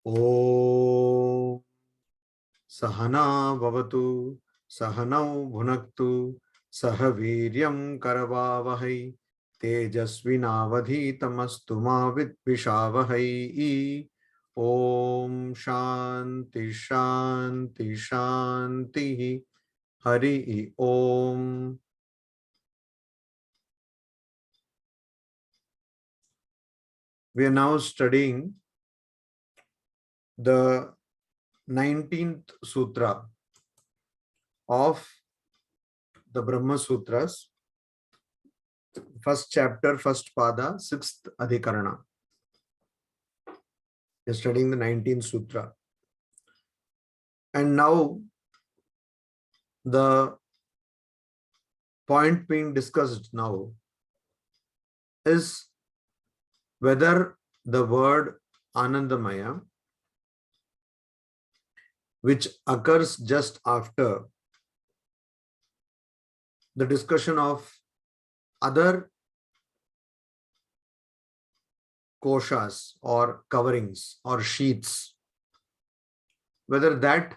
Om Sahana Bhavatu Sahanau Bhunaktu Sahaviryam Karavavahai Tejasvinavadhitamastu ma vidvishavahai. Om Shanti Shanti Shanti. Hari Om. We are now studying the 19th Sutra of the Brahma Sutras, first chapter, first pada, sixth Adhikarana. We are studying the 19th Sutra. And now the point being discussed now is whether the word Anandamaya, which occurs just after the discussion of other koshas or coverings or sheets, whether that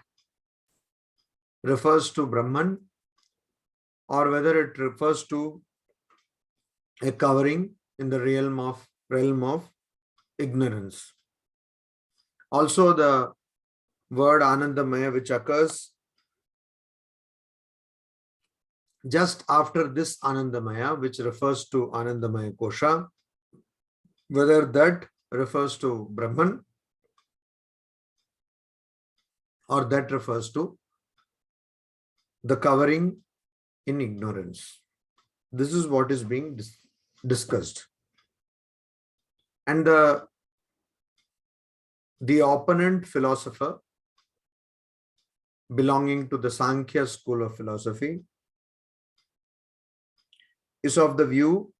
refers to Brahman or whether it refers to a covering in the realm of ignorance. Also, the word Anandamaya, which occurs just after this Anandamaya, which refers to Anandamaya Kosha, whether that refers to Brahman or that refers to the covering in ignorance. This is what is being discussed. And the opponent philosopher belonging to the Sankhya school of philosophy is of the view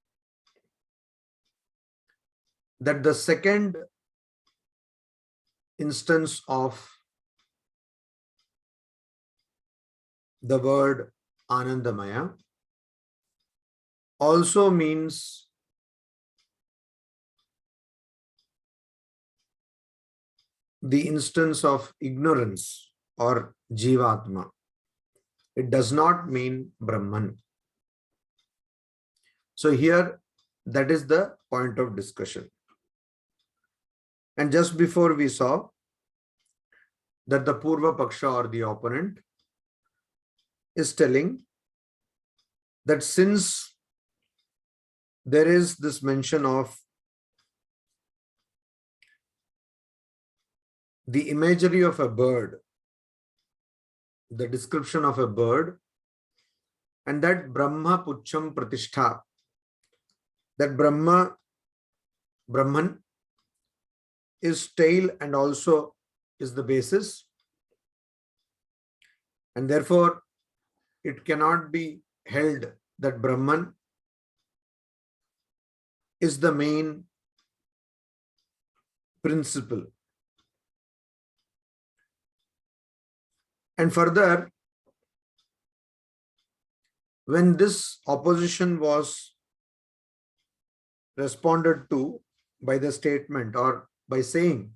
that the second instance of the word Anandamaya also means the instance of ignorance or Jivatma. It does not mean Brahman. So here, that is the point of discussion. And just before we saw that the Purva Paksha or the opponent is telling that since there is this mention of the imagery of a bird, the description of a bird, and that Brahma Pucham Pratishtha, that Brahman is tail and also is the basis, and therefore it cannot be held that Brahman is the main principle. And further, when this opposition was responded to by the statement or by saying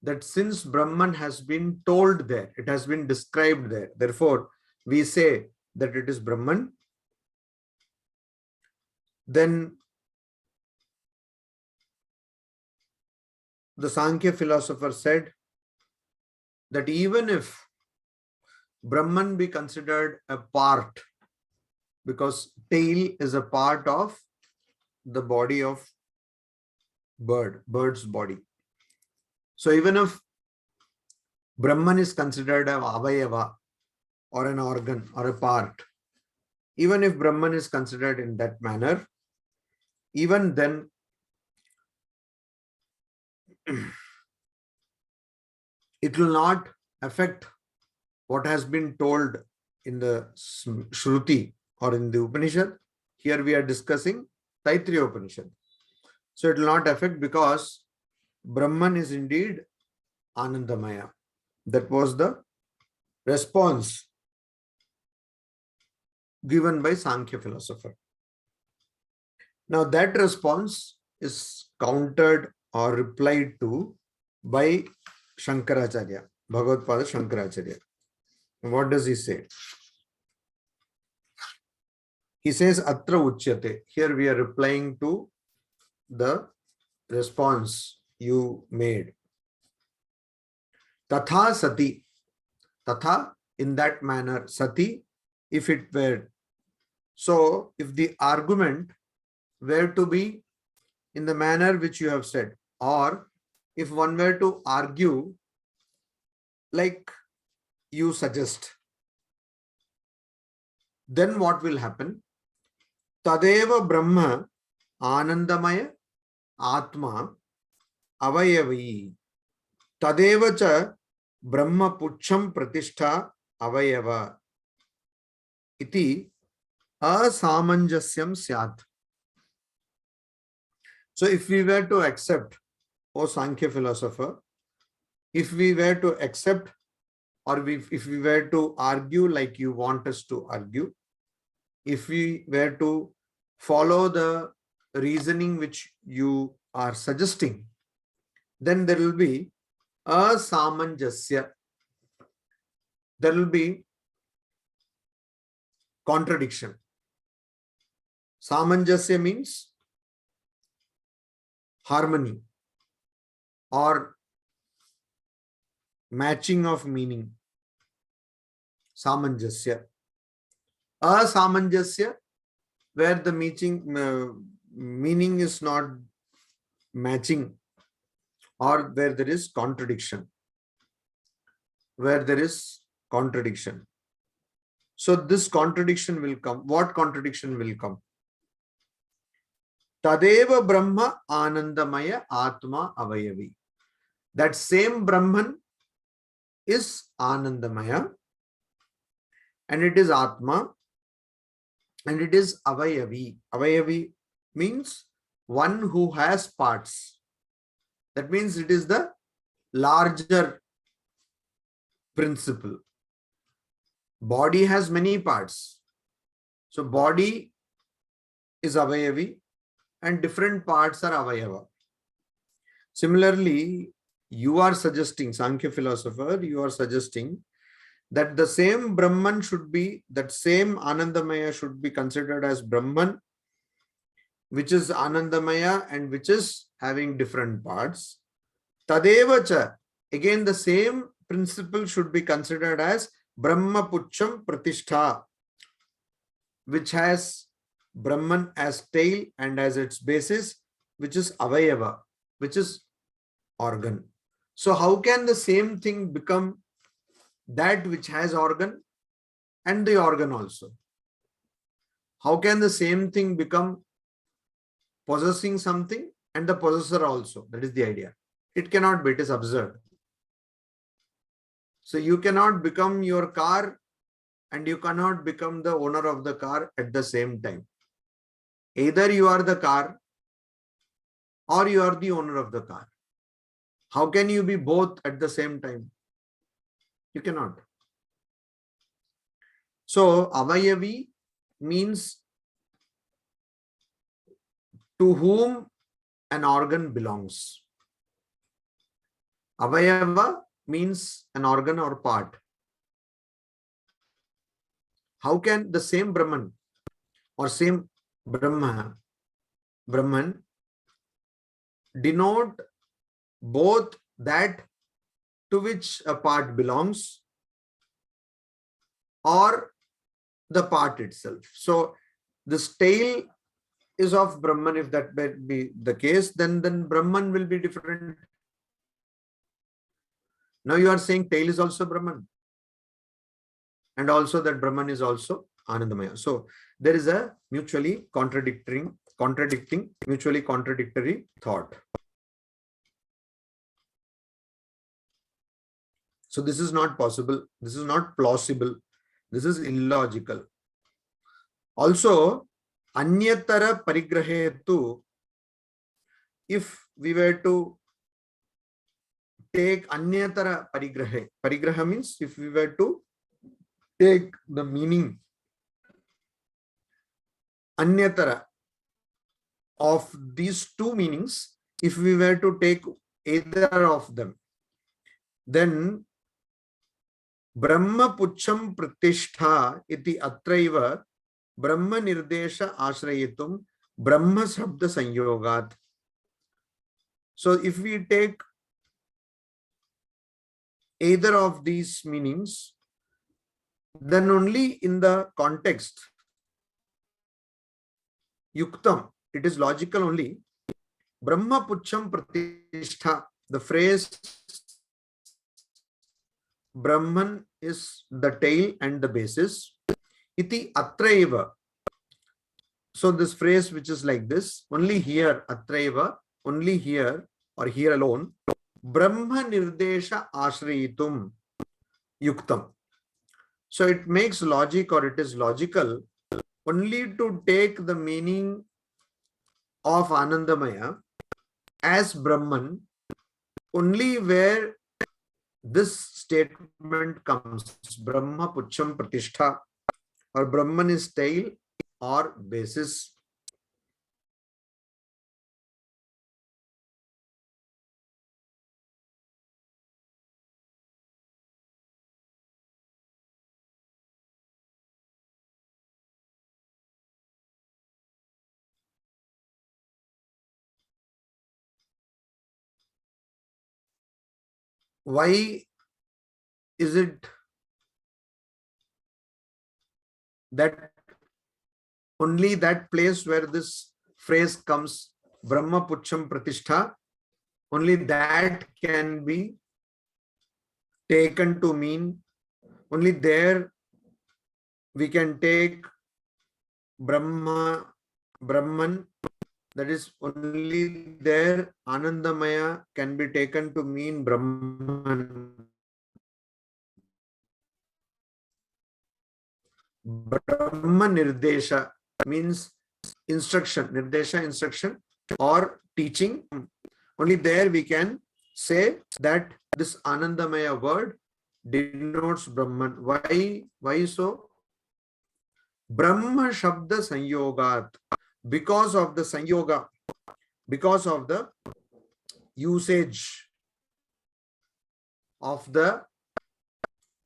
that since Brahman has been told there, it has been described there, therefore we say that it is Brahman, then the Sankhya philosopher said that even if Brahman be considered a part, because tail is a part of the body of bird's body. So even if Brahman is considered an avayava or an organ or a part, even if Brahman is considered in that manner, even then it will not affect what has been told in the Shruti or in the Upanishad. Here we are discussing Taittiriya Upanishad. So it will not affect because Brahman is indeed Anandamaya. That was the response given by Sankhya philosopher. Now that response is countered or replied to by Shankaracharya, Bhagavad-pada Shankaracharya. What does he say? He says, Atra Uchyate. Here we are replying to the response you made. Tatha Sati. Tatha, in that manner. Sati, if it were. So, if the argument were to be in the manner which you have said, or if one were to argue like you suggest, then what will happen? Tadeva Brahma Anandamaya Atma Avayavi. Tadeva cha Brahma Pucham Pratishtha Avayava. Iti Asamanjasyam Syat. So if we were to accept, O Sankhya philosopher, if we were to accept, or if we were to argue like you want us to argue, if we were to follow the reasoning which you are suggesting, then there will be asamanjasya. There will be contradiction. Samanjasya means harmony or matching of meaning. Samanjasya. Asamanjasya, where the meaning is not matching, or where there is contradiction. Where there is contradiction. So this contradiction will come. What contradiction will come? Tadeva Brahma Anandamaya Atma Avayavi. That same Brahman is Anandamaya, and it is Atma, and it is Avayavi. Avayavi means one who has parts. That means it is the larger principle. Body has many parts. So body is Avayavi and different parts are Avayava. Similarly, you are suggesting, Sankhya philosopher, you are suggesting that the same Brahman should be, that same Anandamaya should be considered as Brahman, which is Anandamaya and which is having different parts. Tadevacha, again the same principle should be considered as Brahma Pucham Pratishtha, which has Brahman as tail and as its basis, which is Avayava, which is organ. So how can the same thing become that which has organ and the organ also? How can the same thing become possessing something and the possessor also? That is the idea. It cannot be, it is absurd. So you cannot become your car and you cannot become the owner of the car at the same time. Either you are the car or you are the owner of the car. How can you be both at the same time? You cannot. So Avayavi means to whom an organ belongs. Avayava means an organ or part. How can the same Brahman or same Brahman denote both that to which a part belongs or the part itself? So this tail is of Brahman. If that be the case, then Brahman will be different. Now you are saying tail is also Brahman, and also that Brahman is also Anandamaya. So there is a mutually contradicting, mutually contradictory thought. So this is not possible. This is not plausible. This is illogical. Also, Anyatara Parigrahe tu, if we were to take Anyatara Parigrahe, Parigraha means if we were to take the meaning Anyatara of these two meanings, if we were to take either of them, Then Brahma Pucham Pratishtha iti atraiva Brahma Nirdesha Ashrayitum Brahma Shabda Sanyogat. So if we take either of these meanings, then only in the context Yuktam, it is logical only. Brahma Pucham Pratishtha, the phrase Brahman is the tail and the basis. Iti atraiva. So this phrase which is like this, only here, atraiva, only here or here alone, Brahma Nirdesha Ashrayitum Yuktam. So it makes logic, or it is logical only to take the meaning of Anandamaya as Brahman only where this statement comes, Brahma Pucham Pratishtha, or Brahman is tail or basis. Why is it that only that place where this phrase comes, Brahma Pucham Pratishtha, only that can be taken to mean, only there we can take Brahman, that is only there Anandamaya can be taken to mean Brahman. Brahma Nirdesha means instruction, Nirdesha instruction or teaching. Only there we can say that this Anandamaya word denotes Brahman. Why so? Brahma Shabda Sanyogat. Because of the Sanyoga, because of the usage of the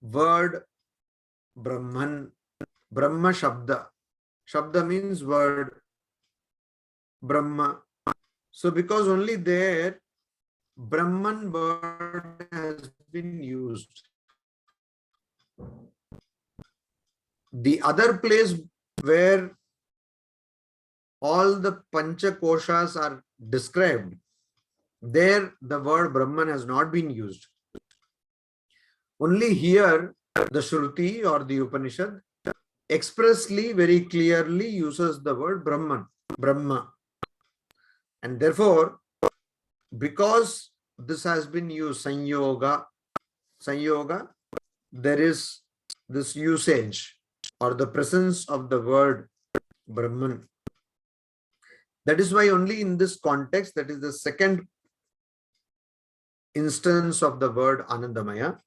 word Brahman, Brahma Shabda. Shabda means word, Brahma. So because only there Brahman word has been used. The other place where all the Pancha Koshas are described, there the word Brahman has not been used. Only here the Shruti or the Upanishad expressly, very clearly uses the word Brahman, Brahma. And therefore, because this has been used, Sanyoga, there is this usage or the presence of the word Brahman. That is why only in this context, that is the second instance of the word Anandamaya,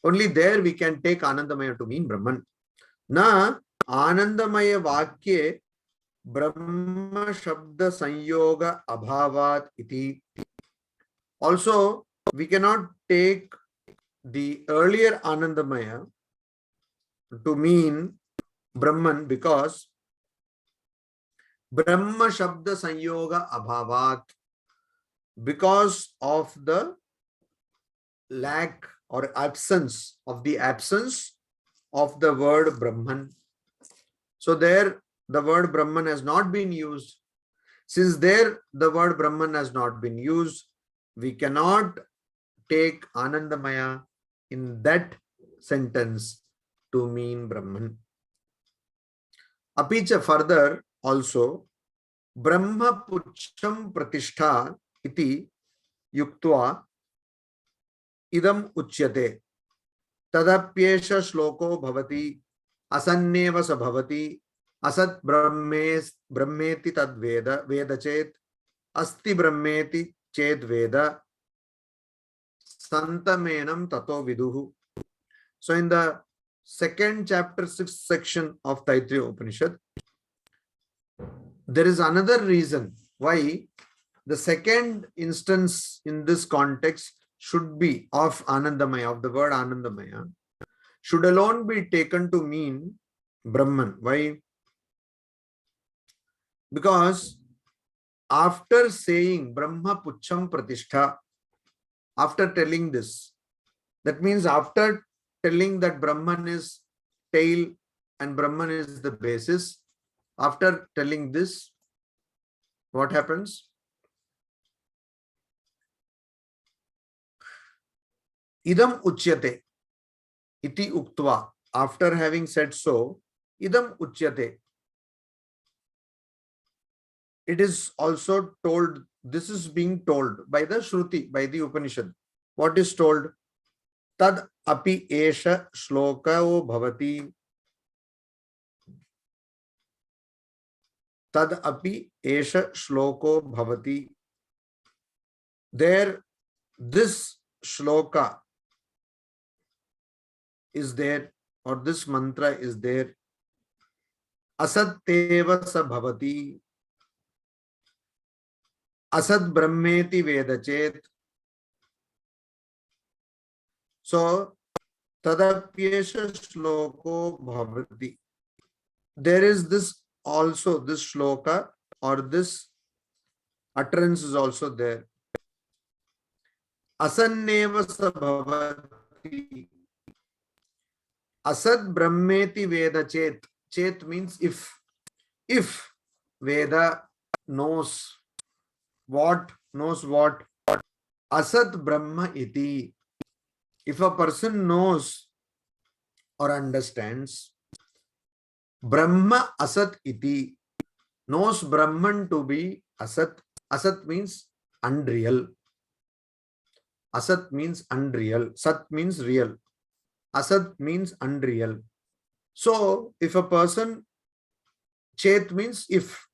only there we can take Anandamaya to mean Brahman. Na Anandamaya Vakye Brahma Shabda Sanyoga Abhavat iti. Also, we cannot take the earlier Anandamaya to mean Brahman because Brahma Shabda Sanyoga Abhavat, because of the lack or absence of the word Brahman. So there the word Brahman has not been used. Since there the word Brahman has not been used, we cannot take Anandamaya in that sentence to mean Brahman. Apicha further also, Brahma Pucham Pratishtha iti yuktva idam uchyate tadapyesha shloko bhavati asanneva sa bhavati asat brahmeti tad veda chet asti brahmeti chet veda santamenam tato viduhu. So in the second chapter, 6th section of Taittiriya Upanishad, there is another reason why the second instance in this context should be of Anandamaya, of the word Anandamaya, should alone be taken to mean Brahman. Why? Because after saying Brahma Pucham Pratishtha, after telling this, that means after telling that Brahman is tail and Brahman is the basis, after telling this, what happens? Idam uchyate iti uktva. After having said so, idam uchyate. It is also told, this is being told by the Shruti, by the Upanishad. What is told? Tad api esha shlokao bhavati. Tad api esha shloko bhavati. There, this shloka is there, or this mantra is there. Asatteva sa bhavati. Asad brahmeti vedachet. So, tadapyesha shloko bhavati. There is this also, this shloka or this utterance is also there. Asanneva sa bhavati. Asad brahmeti vedachet. Chet means if. If Veda knows what, Asat Brahma iti. If a person knows or understands Brahma Asat iti, knows Brahman to be Asat. Asat means unreal. Asat means unreal. Sat means real. Asat means unreal. So, if a person, Chet means if.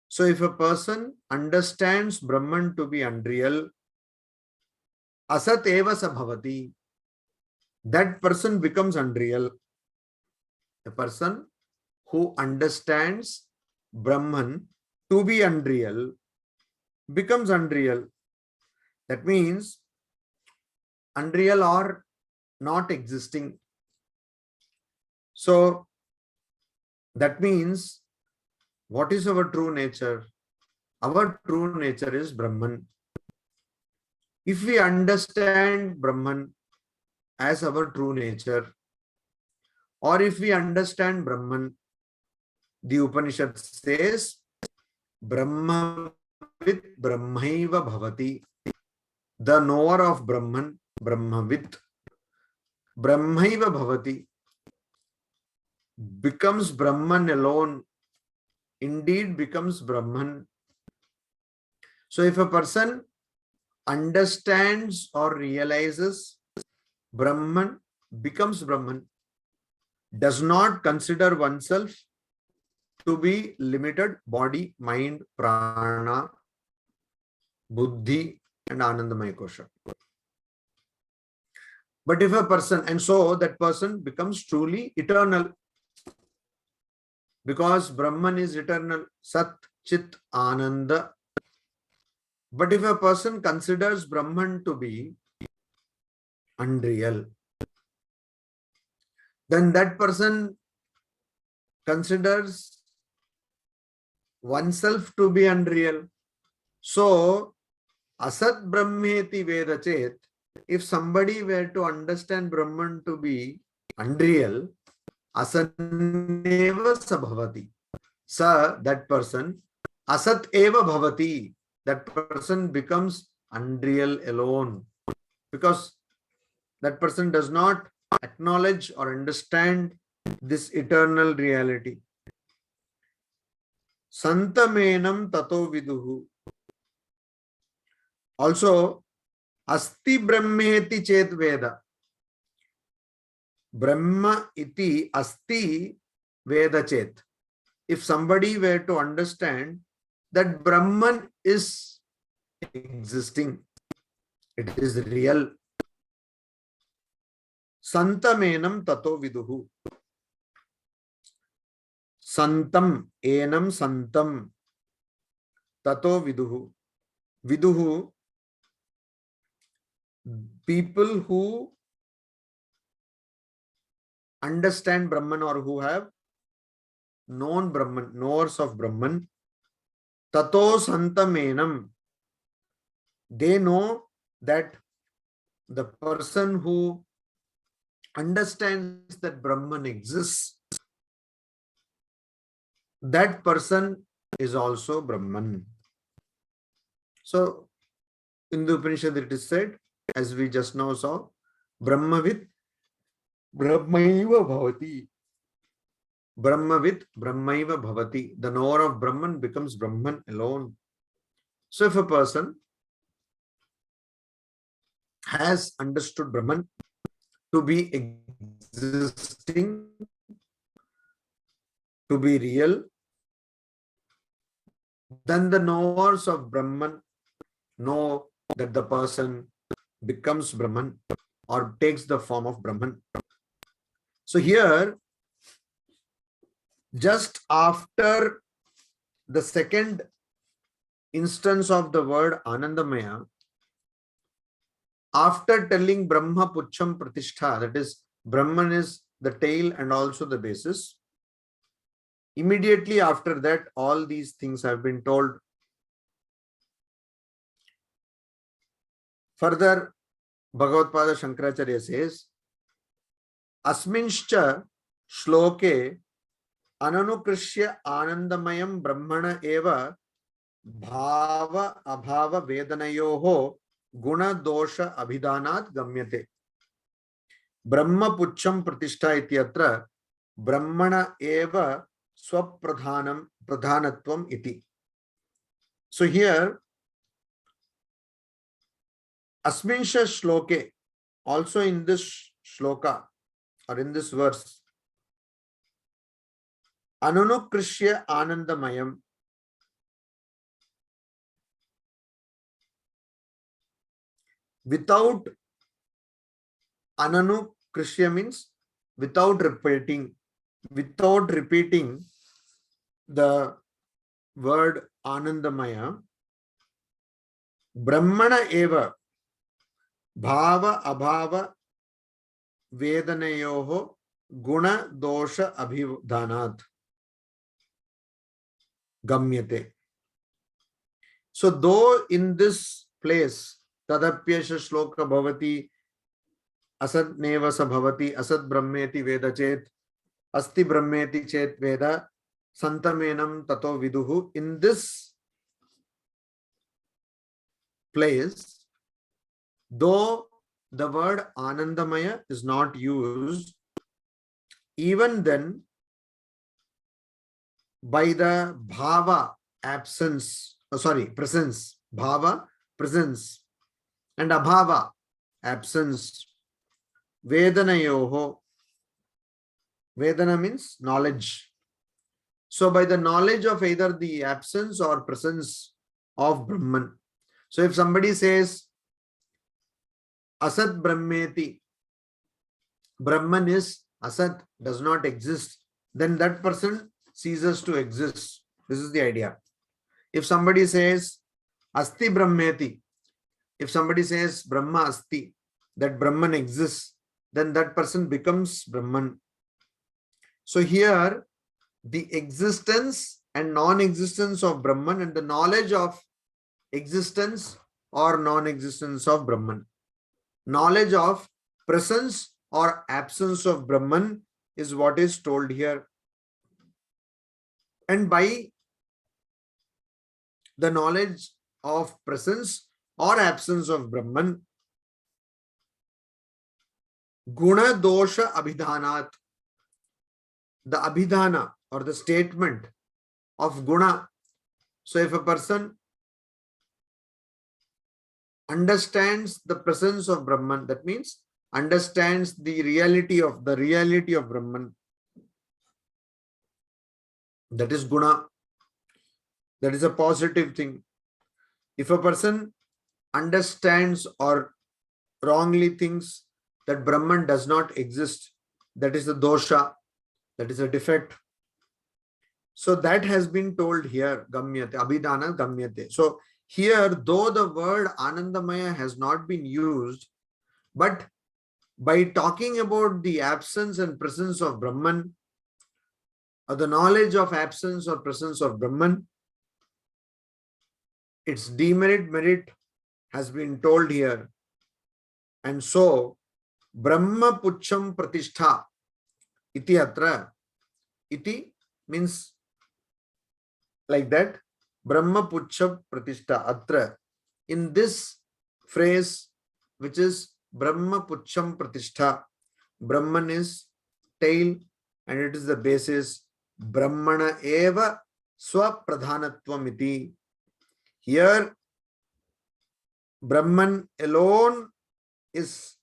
So, if a person understands Brahman to be unreal, Asat eva sa bhavati, that person becomes unreal. A person who understands Brahman to be unreal becomes unreal. That means unreal or not existing. So, that means, what is our true nature? Our true nature is Brahman. If we understand Brahman as our true nature, or if we understand Brahman, the Upanishad says, Brahma with Brahmaiva bhavati. The knower of Brahman, Brahmavit, Brahmaiva bhavati, becomes Brahman alone. Indeed becomes Brahman. So if a person understands or realizes Brahman, becomes Brahman, does not consider oneself to be limited body, mind, prana, buddhi, and Anandamaya Kosha. But if a person, and so that person becomes truly eternal, because Brahman is eternal, Sat, Chit, Ananda. But if a person considers Brahman to be unreal, then that person considers oneself to be unreal. So, Asat Brahmeti Vedachet, if somebody were to understand Brahman to be unreal, Asaneva Sabhavati. Sa, that person, Asat Eva Bhavati, that person becomes unreal alone. Because that person does not acknowledge or understand this eternal reality. Santamenam tato viduhu. Also, Asti Brahmeti Chet Veda. Brahma iti Asti Veda Chet. If somebody were to understand that Brahman is existing, it is real. Santamenam tato viduhu. Santam, enam santam, tato viduhu. Viduhu, people who understand Brahman or who have known Brahman, knowers of Brahman, tato santamenam, they know that the person who understands that Brahman exists, that person is also Brahman. So in the Upanishad it is said, as we just now saw, Brahmavid Brahmaiva bhavati. Brahmavid Brahmaiva bhavati. The knower of Brahman becomes Brahman alone. So if a person has understood Brahman to be existing, to be real, then the knowers of Brahman know that the person becomes Brahman or takes the form of Brahman. So here, just after the second instance of the word Anandamaya, after telling Brahma Pucham Pratishtha, that is, Brahman is the tail and also the basis, immediately after that, all these things have been told. Further, Bhagavad-pada Shankaracharya says, Asminscha shloke ananukrisya anandamayam brahmana eva bhava abhava vedanayoho guna dosha abhidanat gamyate. Brahma pucham pratishtha ityatra brahmana eva swapradhanatvam iti. So here, Asminsha shloke, also in this shloka or in this verse, Ananukrisya Anandamayam, without Ananukrisya means without repeating the word Anandamaya, Brahmana eva bhava abhava vedanayoho guna dosha abhidhanat gamyate. So though in this place tadapyasha shloka bhavati asad nevasa bhavati asad brahmeti veda chet asti brahmeti chet veda santamenam tato viduhu, in this place, though the word Anandamaya is not used, even then, by the bhava presence, bhava presence, and abhava absence, vedanayoho, vedana means knowledge. So by the knowledge of either the absence or presence of Brahman. So if somebody says Asat Brahmeti, Brahman is Asat, does not exist, then that person ceases to exist. This is the idea. If somebody says Asti Brahmeti, if somebody says Brahma Asti, that Brahman exists, then that person becomes Brahman. So here, the existence and non-existence of Brahman and the knowledge of existence or non-existence of Brahman, knowledge of presence or absence of Brahman is what is told here. And by the knowledge of presence or absence of Brahman, guna dosha abhidhanat, the abhidhana or the statement of guna. So if a person understands the presence of Brahman, that means understands the reality of Brahman, that is guna. That is a positive thing. If a person understands or wrongly thinks that Brahman does not exist, that is a dosha, that is a defect. So that has been told here, gamyate, abhidhana gamyate. So here, though the word Anandamaya has not been used, But by talking about the absence and presence of Brahman, or the knowledge of absence or presence of Brahman, its demerit merit has been told here. And so, Brahma Pucham Pratishtha iti atra. Iti means like that. Brahma Pucham Pratishtha atra. In this phrase, which is Brahma Pucham Pratishtha, Brahman is tail and it is the basis. Brahmana eva swapradhanatvam iti. Here, Brahman alone is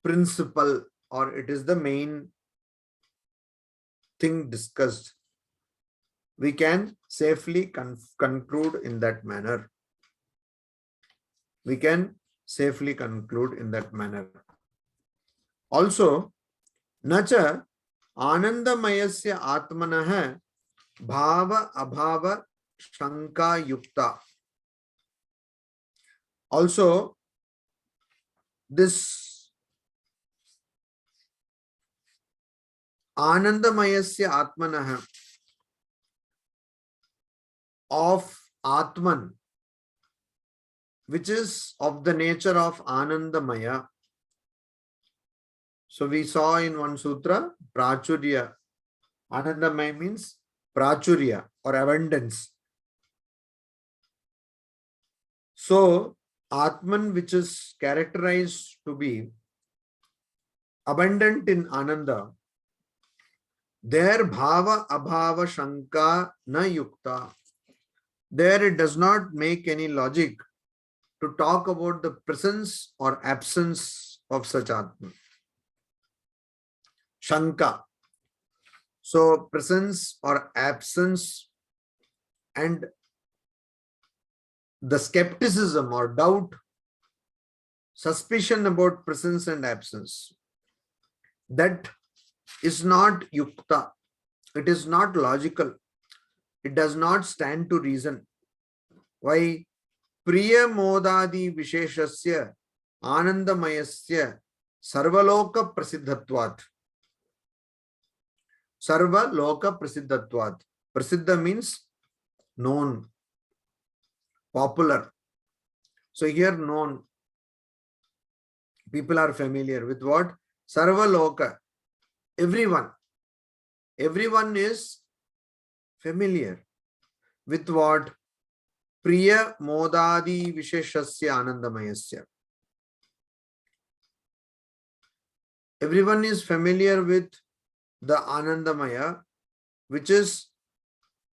principle, or it is the main thing discussed. We can safely conclude in that manner. We can safely conclude in that manner. Also, nacha anandamayasya atmanah bhava abhava shanka yukta. Also, this anandamayasya atmanah of Atman, which is of the nature of Anandamaya. So we saw in one sutra, Prachurya. Anandamaya means Prachurya or abundance. So Atman, which is characterized to be abundant in Ananda, there bhava abhava shanka na yukta. There it does not make any logic to talk about the presence or absence of such Atman. Shanka. So presence or absence and the skepticism or doubt, suspicion about presence and absence, that is not yukta. It is not logical. It does not stand to reason. Why? Priya modadi visheshasya anandamayasya sarvaloka prasiddhatvat. Sarvaloka prasiddhatvat. Prasiddha means known, popular. So here known. People are familiar with what? Sarvaloka. Everyone. Everyone is familiar with what? Priya modadi visheshasya anandamayasya. Everyone is familiar with the Anandamaya, which is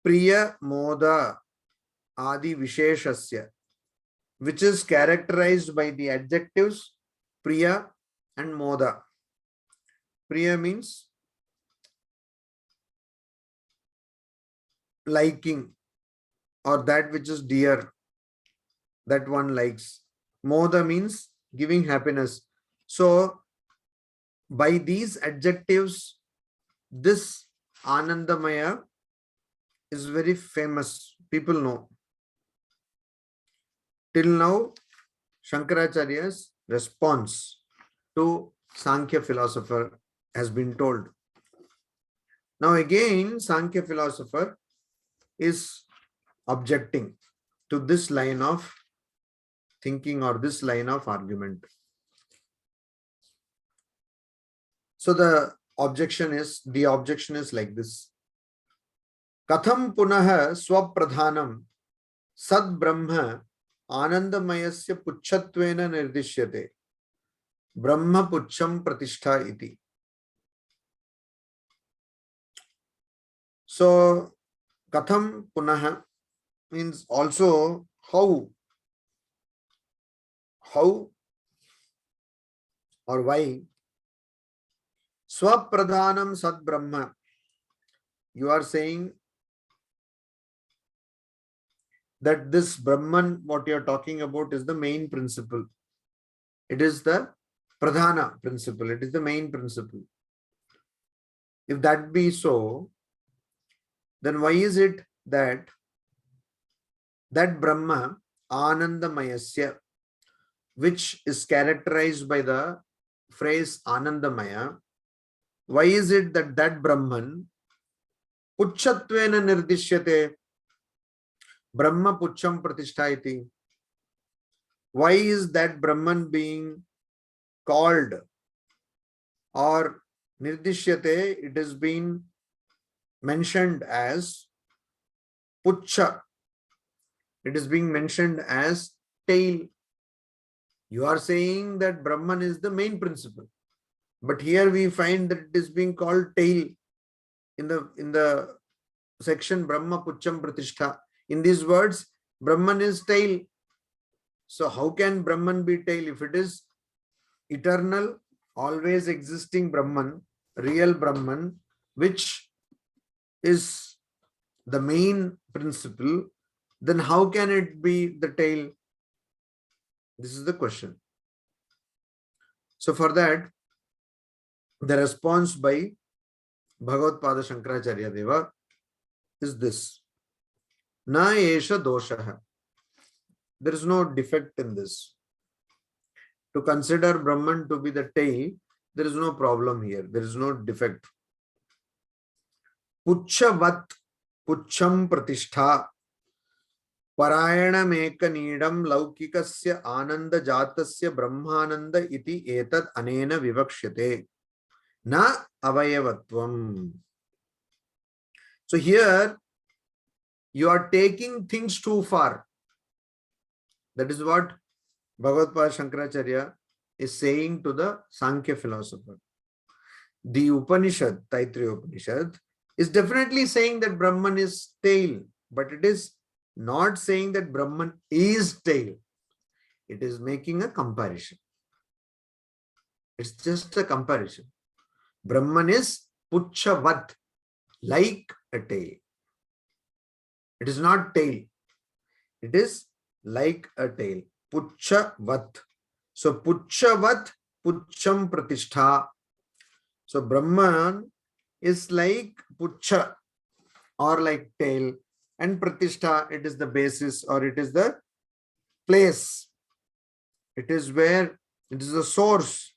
Priya Moda Adi Visheshasya, which is characterized by the adjectives Priya and Moda. Priya means liking, or that which is dear, that one likes. Moda means giving happiness. So by these adjectives, this Anandamaya is very famous. People know. Till now, Shankaracharya's response to Sankhya philosopher has been told. Now again, Sankhya philosopher is objecting to this line of thinking or this line of argument. So the objection is like this. Katham punaha swapradhanam sad brahma anandamayasya puchhatvena nirdishyate brahma puchham pratishtha iti. So katham punaha means also how or why. Swapradhanam sad brahma. You are saying that this Brahman, what you are talking about, is the main principle. It is the pradhana principle. It is the main principle. If that be so, then why is it that Brahma, Anandamayasya, which is characterized by the phrase Anandamaya, why is it that that Brahman Pucchatvena nirdishyate? Brahma Pucham Pratishthaiti. Why is that Brahman being called or nirdishyate? It has been mentioned as Pucha. It is being mentioned as tail. You are saying that Brahman is the main principle, but here we find that it is being called tail in the section Brahma Pucham Pratishtha. In these words, Brahman is tail. So how can Brahman be tail? If it is eternal, always existing Brahman, real Brahman, which is the main principle, then how can it be the tail? This is the question. So for that, the response by Bhagavad Pada Shankaracharya Deva is this. Na esha doshaha. There is no defect in this. To consider Brahman to be the tail, there is no problem here. There is no defect. Puchchavat puchcham pratishtha parayanam ekanidam laukikasya ananda jatasya brahmananda iti etad anena vivakshyate na avayavatvam. So here you are taking things too far. That is what Bhagavad Pada Shankaracharya is saying to the Sankhya philosopher. The Upanishad, Taittiriya Upanishad, is definitely saying that Brahman is tail, but it is not saying that Brahman is tail. It is making a comparison. It's just a comparison. Brahman is Puchchavat, like a tail. It is not tail. It is like a tail. Puchchavat. So Puchchavat, Puchcham Pratishtha. So Brahman is like Puchcha or like tail, and Pratishtha, it is the basis or it is the place. It is where it is the source.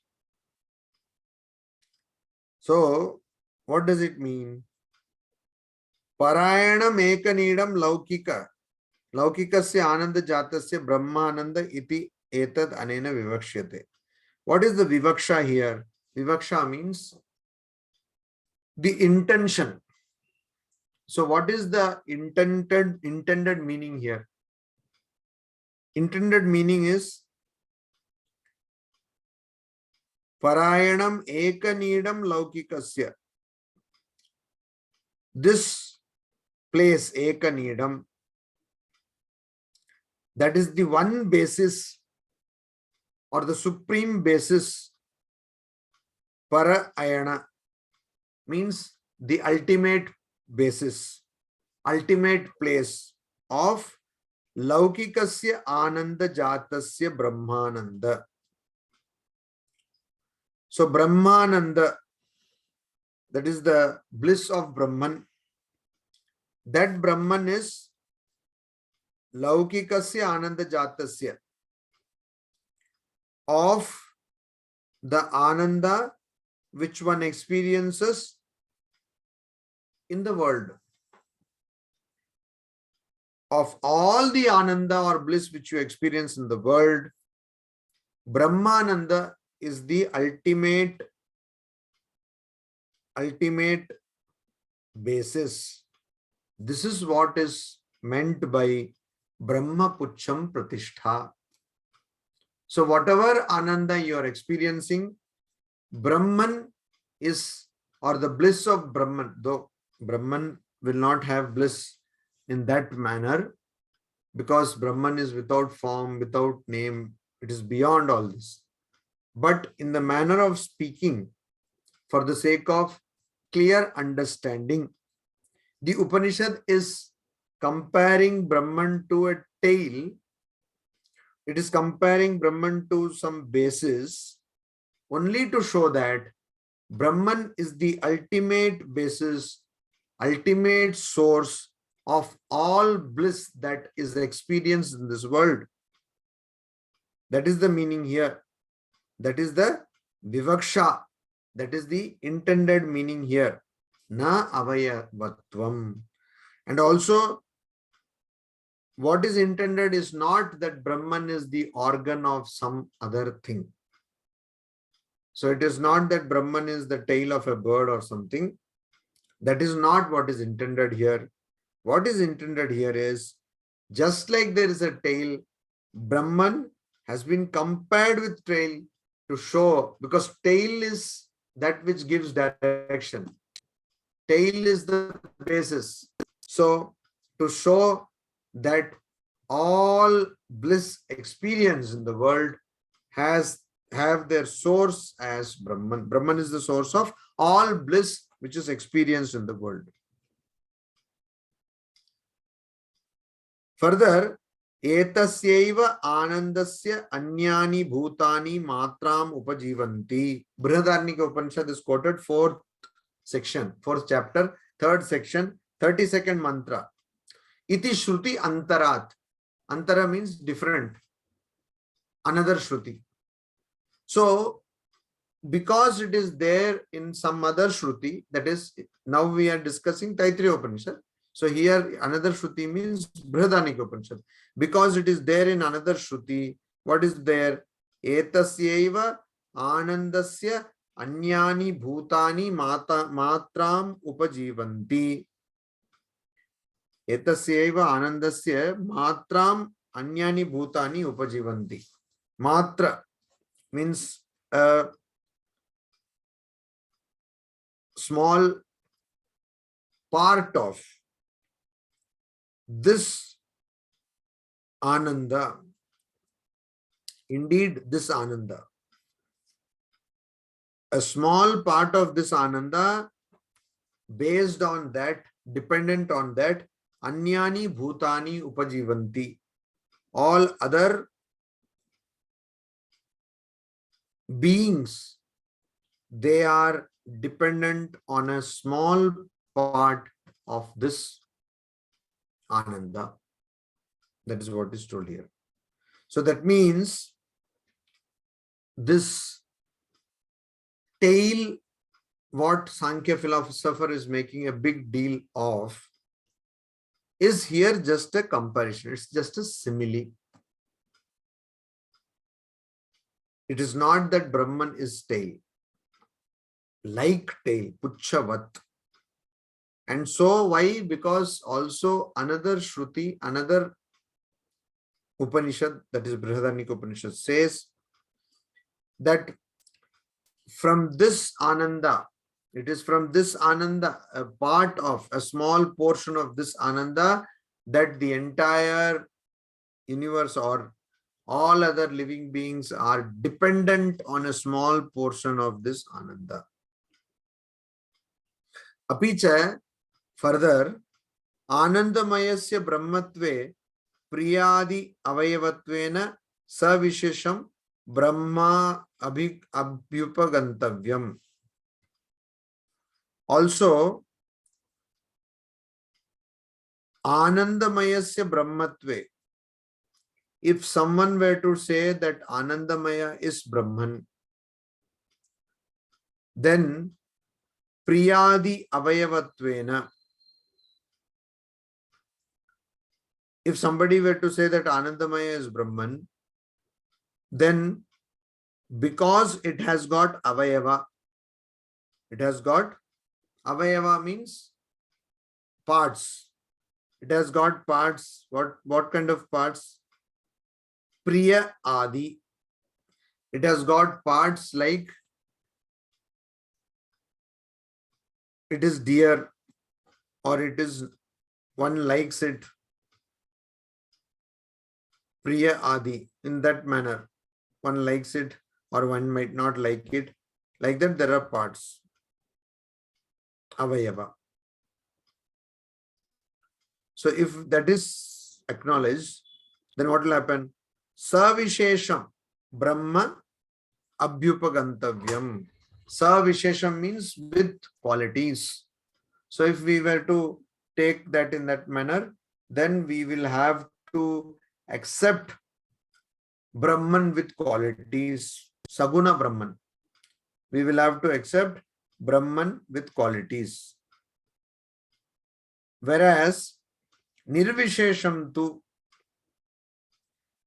So what does it mean? Parayanam ekanidam laukika. Laukikasya ananda jatasya brahmananda iti etad anena vivakshyate. What is the vivaksha here? Vivaksha means the intention. So what is the intended meaning here? Intended meaning is Parayanam ekanidam laukikasya. This place, ekanidam, that is the one basis or the supreme basis. Parayana means the ultimate basis, ultimate place of laukikasya ananda jatasya brahmananda. So brahmananda, that is the bliss of Brahman. That Brahman is laukikasya ananda jatasya, of the ananda which one experiences in the world. Of all the ananda or bliss which you experience in the world, Brahmananda is the ultimate basis. This is what is meant by Brahma Puchcham Pratishtha. So whatever ananda you are experiencing, Brahman is, or the bliss of Brahman, though Brahman will not have bliss in that manner, because Brahman is without form, without name, it is beyond all this. But in the manner of speaking, for the sake of clear understanding, the Upanishad is comparing Brahman to a tail. It is comparing Brahman to some basis only to show that Brahman is the ultimate basis, ultimate source of all bliss that is experienced in this world. That is the meaning here. That is the vivaksha. That is the intended meaning here. Na avayavatvam. And also, what is intended is not that Brahman is the organ of some other thing. So it is not that Brahman is the tail of a bird or something. That is not what is intended here. What is intended here is, just like there is a tail, Brahman has been compared with tail to show, because tail is that which gives direction. Tail is the basis. So to show that all bliss experience in the world have their source as Brahman. Brahman is the source of all bliss which is experienced in the world. Further, etasyaiva anandasya anyani bhutani matram upajivanti. Brihadaranyaka Upanishad is quoted, fourth section, fourth chapter, third section, 32nd mantra. Iti shruti antarat. Antara means different. Another shruti. So, because it is there in some other shruti, that is, now we are discussing Taittiriya Upanishad. So here another shruti means Brihadaranyaka Upanishad. Because it is there in another shruti, what is there? Etasyaiva anandasya anyani bhutani matram upajivanti. Etasyaiva anandasya matram anyani bhutani upajivanti. Matra means small part of this Ananda. Indeed, this Ananda. A small part of this Ananda, based on that, dependent on that, Anyani Bhutani Upajivanti. All other beings, they are dependent on a small part of this Ananda. That is what is told here. So that means this tail, what Sankhya philosopher is making a big deal of, is here just a comparison. It's just a simile. It is not that Brahman is tail. Like tail, Puchchavat. And so why? Because also another Shruti, another Upanishad, that is Brihadaranyaka Upanishad, says that from this Ananda, it is from this Ananda, a part of, a small portion of this Ananda, that the entire universe or all other living beings are dependent on a small portion of this Ananda. Apicha, further, Anandamayasya Brahmatve Priyadi Avayavattvena Savishesham Brahma Abhyupagantavyam. Also, Anandamayasya Brahmatve. If someone were to say that Anandamaya is Brahman, then Priyadi Avayavattvena. If somebody were to say that Anandamaya is Brahman, then because it has got Avayava, it has got Avayava means parts. It has got parts. What kind of parts? Priya Adi. It has got parts like it is dear, or it is, one likes it. Priya Adi, in that manner. One likes it or one might not like it. Like that there are parts. Avayava. So if that is acknowledged, then what will happen? Savishesham Brahma Abhyupagantavyam. Savishesham means with qualities. So if we were to take that in that manner, then we will have to accept Brahman with qualities, Saguna Brahman. We will have to accept Brahman with qualities. Whereas Nirvishesham tu,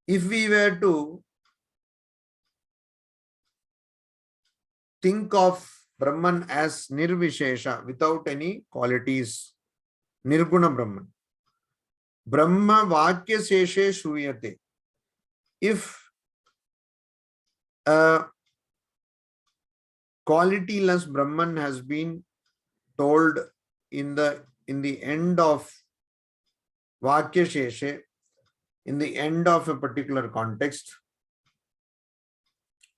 if we were to think of Brahman as Nirvishesha, without any qualities, Nirguna Brahman. Brahma Vakya Seshe Shruyate. If a qualityless Brahman has been told in the end of Vakya Sheshe, in the end of a particular context,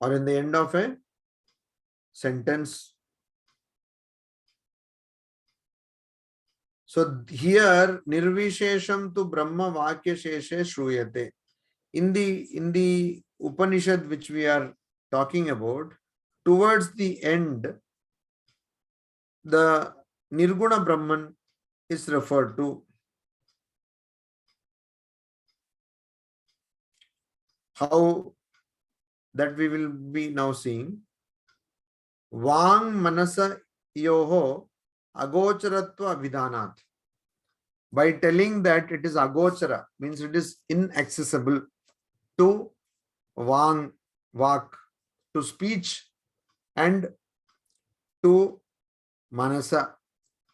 or in the end of a sentence. So here Nirvishesham tu Brahma Vakya Sheshe Shruyate. In the Upanishad which we are talking about, towards the end, the Nirguna Brahman is referred to. How that we will be now seeing. Vang Manasa Yoho Agocharatva Vidhanat. By telling that it is Agochara, means it is inaccessible to Vang, Vak, to speech, and to Manasa,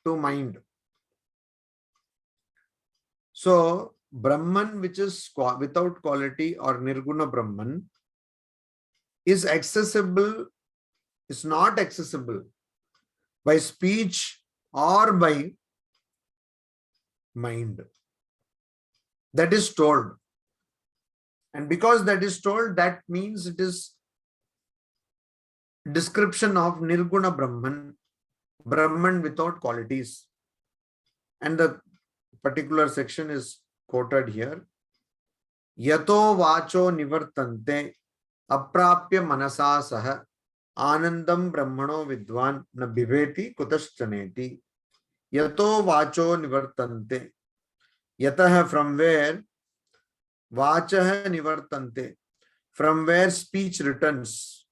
to mind. So Brahman, which is without quality, or Nirguna Brahman, is accessible, is not accessible by speech or by mind. That is told. And because that is told, that means it is description of Nirguna Brahman, Brahman without qualities. And the particular section is quoted here. Yato vacho nivartante aprapya manasa saha anandam brahmano vidwan na bibeti kutaschaneti. Yato vacho nivartante. Yataha, from where, vachaha nivartante, from where speech returns.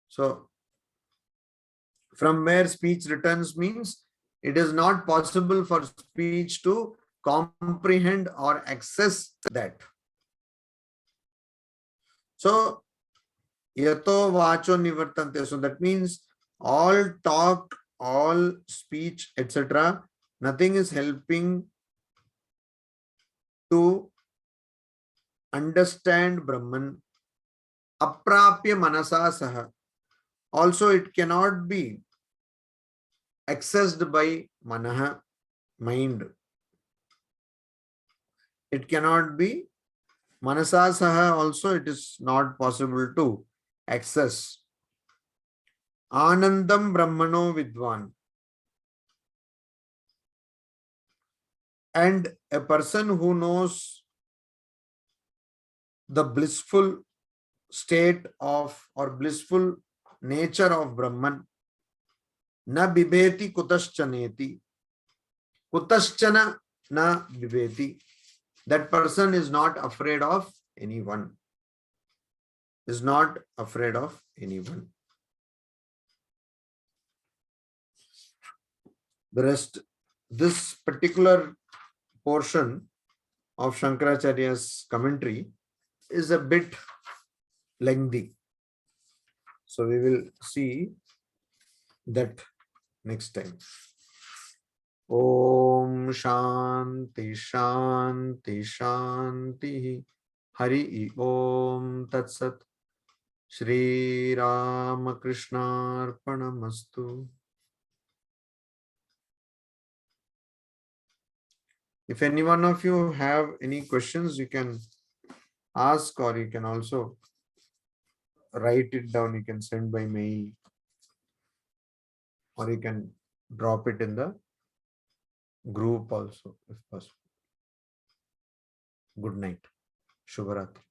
So from where speech returns means it is not possible for speech to comprehend or access that. So yato vacho nivartante. So that means all talk, all speech, etc., nothing is helping to understand Brahman. Aprapya manasa saha. Also, it cannot be accessed by manaha, mind. It cannot be manasa saha, also it is not possible to access. Anandam Brahmano Vidwan. And a person who knows the blissful state of, or blissful nature of Brahman, na bibeti kutaschaneti. Kutaschana na bibeti. That person is not afraid of anyone. Is not afraid of anyone. The rest, this particular portion of Shankaracharya's commentary is a bit lengthy. So we will see that next time. Om Shanti Shanti Shanti. Hari Om Tat Sat. Shri Ramakrishna Arpanamastu. If any one of you have any questions, you can ask, or you can also write it down. You can send by mail, or you can drop it in the group also, if possible. Good night. Shubharatri.